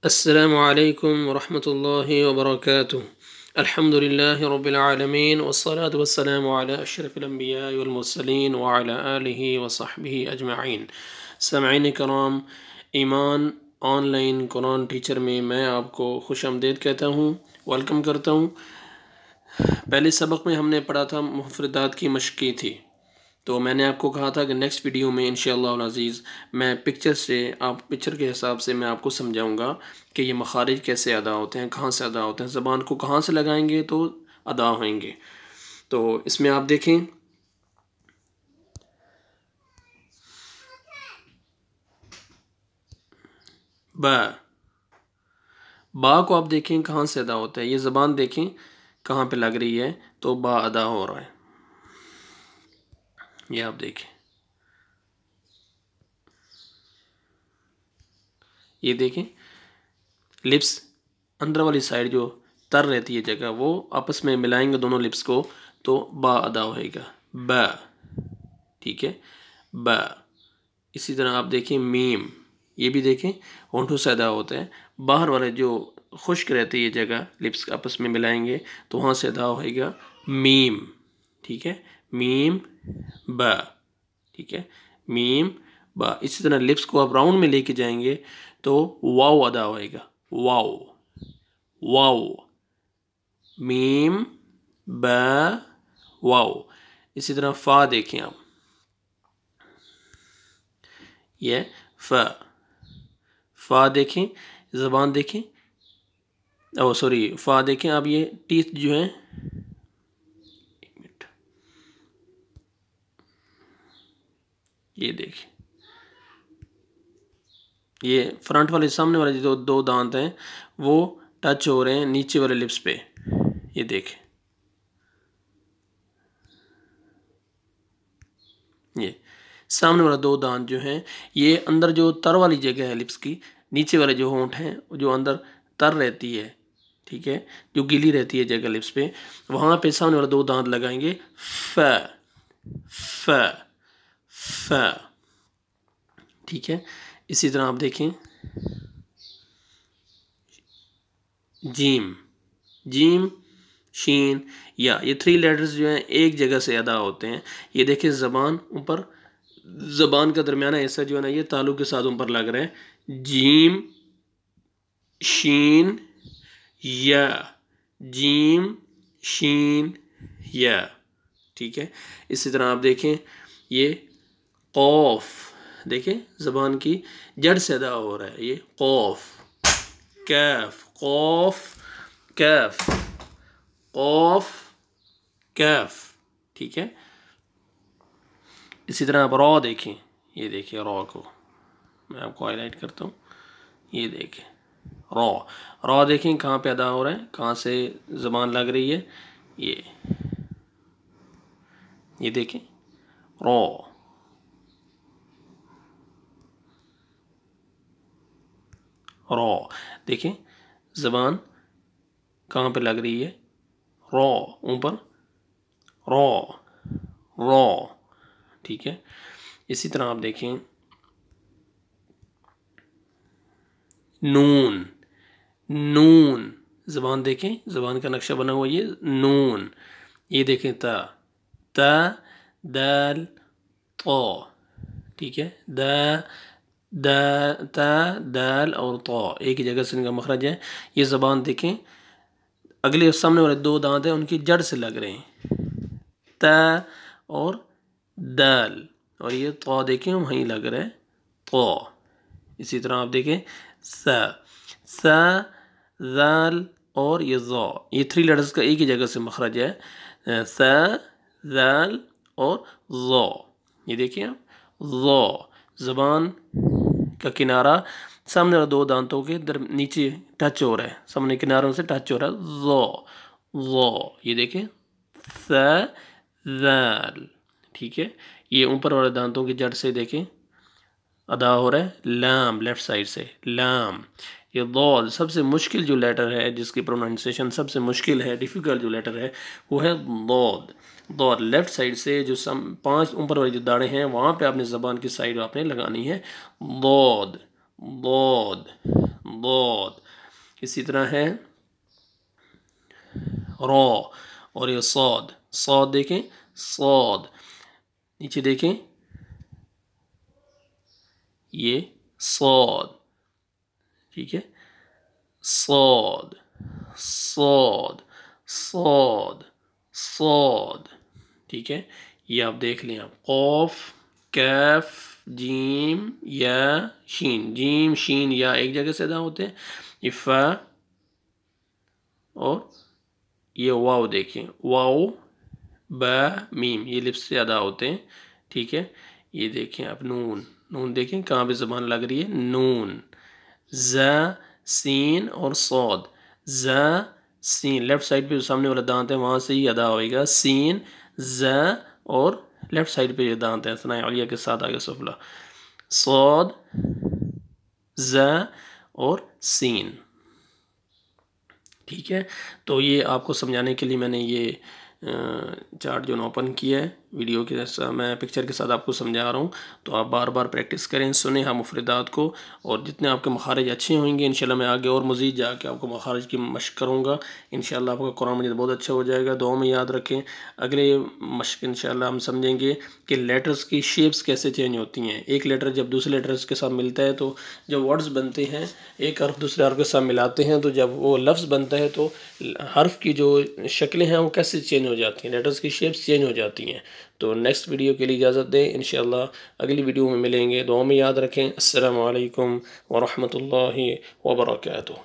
अस्सलामुअलैकुम वरहमतुल्लाहि वबरकातुह। अल्हम्दुलिल्लाहि रब्बिल आलमीन वस्सलातु वस्सलामु अला अशरफिल अंबिया वल मुरसलीन व अला आलिहि व सहबिहि अजमईन। सामईन किराम, ईमान ऑनलाइन कुरान टीचर में मैं आपको खुशामदीद कहता हूँ, वेलकम करता हूँ। पहले सबक में हमने पढ़ा था मुफरदात की मशक़ की थी, तो मैंने आपको कहा था कि नेक्स्ट वीडियो में इंशाअल्लाह अज़ीज़ मैं पिक्चर के हिसाब से मैं आपको समझाऊंगा कि ये मखारिज कैसे अदा होते हैं, कहाँ से अदा होते हैं, ज़बान को कहाँ से लगाएंगे तो अदा होंगे। तो इसमें आप देखें, बा को आप देखें कहाँ से अदा होता है, ये ज़बान देखें कहाँ पे लग रही है तो बा अदा हो रहा है। ये आप देखें, ये देखें लिप्स अंदर वाली साइड जो तर रहती है जगह, वो आपस में मिलाएंगे दोनों लिप्स को तो बा अदा होएगा, बा। ठीक है, बा। इसी तरह आप देखें मीम, ये भी देखें होंठों से अदा होता है। बाहर वाले जो खुश्क रहती है जगह, लिप्स आपस में मिलाएंगे तो वहाँ से अदा होएगा मीम। ठीक है, मीम बा। ठीक है, मीम बा। इसी तरह लिप्स को आप राउंड में लेके जाएंगे तो वाव अदा होएगा, वाव वाव, मीम बा वाव। इसी तरह फा देखें आप, ये फा देखें, ज़बान देखें, ओ सॉरी फा देखें आप, ये टीथ जो है, एक मिनट, ये देखें, ये फ्रंट वाले सामने वाले जो दो दांत हैं वो टच हो रहे हैं नीचे वाले लिप्स पे। ये देखें, ये सामने वाला दो दांत जो हैं, ये अंदर जो तर वाली जगह है लिप्स की, नीचे वाले जो होंठ हैं जो अंदर तर रहती है, ठीक है, जो गीली रहती है जगह लिप्स पे, वहाँ पे सामने वाला दो दांत लगाएंगे, फ फ फ। ठीक है, इसी तरह आप देखें जीम, जीम शीन या, ये थ्री लेटर्स जो हैं एक जगह से अदा होते हैं। ये देखें ज़बान ऊपर, ज़बान का दरमियाना हिस्सा जो है ना ये तालु के साथ ऊपर लग रहा है, जीम शीन या, जीम शीन या। ठीक है, इसी तरह आप देखें ये कौफ, देखें ज़बान की जड़ से अदा हो रहा है, ये कौफ, कैफ, कौफ कैफ, कौफ कैफ। ठीक है, इसी तरह आप रॉ देखें, ये देखिए रॉ को मैं आपको हाईलाइट करता हूँ, ये देखें रॉ, रॉ देखें कहाँ पे अदा हो रहा है, कहाँ से ज़बान लग रही है, ये देखें रॉ, रॉ देखें ज़बान कहाँ पे लग रही है, रॉ ऊपर, रॉ रॉ। ठीक है, इसी तरह आप देखें नून, नून ज़बान देखें, ज़बान का नक्शा बना हुआ ये नून। ये देखें ता, ता दाल तो। ठीक है, दा दा ता दाल और तो एक ही जगह से इनका मखरज है। ये ज़बान देखें अगले सामने वाले दो दांत हैं उनकी जड़ से लग रहे हैं, ता और दाल, और ये तो देखें वहीं लग रहा है तो। इसी तरह आप देखें सा, सा दाल और ये ज़ो, ये थ्री लेटर्स का एक ही जगह से मखरज है, सा दाल और ज़ो। ये देखिए आप, ज़ो ज़बान का किनारा सामने वाले दो दांतों के नीचे टच हो रहा है, सामने किनारों से टच हो रहा है, ज़ो ज़ो। ये देखें सा दाल। ठीक है, ये ऊपर वाले दांतों की जड़ से देखें अदा हो रहा है लाम, लेफ्ट साइड से लाम। ये दौल सबसे मुश्किल जो लेटर है, जिसकी प्रोनाउंसिएशन सबसे मुश्किल है, डिफ़िकल्ट जो लेटर है वो है दौद। दौद लेफ्ट साइड से जो पांच ऊपर वाली जो दाढ़ें हैं वहाँ पे आपने ज़बान की साइड आपने लगानी है, दौद दौद दौद। इसी तरह है रॉ और ये सौद, सौद देखें सौद, नीचे देखें ये सौद, ठीक है, सौद सौद सौद सौद, ठीक है। ये आप देख लें आप, कौफ कैफ जीम या शीन, जीम शीन या एक जगह से अदा होते हैं, ये फा और ये वाव देखें, वाव बा मीम, ये लिप्स से अदा होते हैं, ठीक है। ये देखें आप नून, नून देखें कहाँ पे ज़बान लग रही है, नून, ज़ सीन और सौद, ज़ सीन लेफ्ट साइड पे जो सामने वाला दांत है वहाँ से ही अदा होएगा, सीन ज़ और लेफ्ट साइड पे ये दांत है सनाए अलिया के साथ आगे सुफला, सौद ज़ और सीन, ठीक है। तो ये आपको समझाने के लिए मैंने ये चार्ट जो ओपन किया है, वीडियो के साथ मैं पिक्चर के साथ आपको समझा रहा हूँ। तो आप बार बार प्रैक्टिस करें, सुने हम मुफरदात को, और जितने आपके मखारज अच्छे होंगे इंशाल्लाह मैं आगे और मज़ीद जाके आपको मखारज की मशक करूँगा। इंशाल्लाह आपका कुरान मजीद बहुत अच्छा हो जाएगा। दुआ में याद रखें, अगले मशक इंशाल्लाह हम समझेंगे कि लेटर्स की शेप्स कैसे चेंज होती हैं। एक लेटर जब दूसरे लेटर्स के साथ मिलता है तो जब वर्ड्स बनते हैं, एक हर्फ दूसरे हर्फ के साथ मिलाते हैं तो जब वो लफ्ज़ बनता है तो हर्फ की जो शक्लें हैं वो कैसे चेंज हो जाती हैं, लेटर्स की शेप्स चेंज हो जाती हैं। तो नेक्स्ट वीडियो के लिए इजाज़त दें, इंशाअल्लाह अगली वीडियो में मिलेंगे। दुआ में याद रखें। अस्सलामु अलैकुम व रहमतुल्लाहि व बरकातुहू।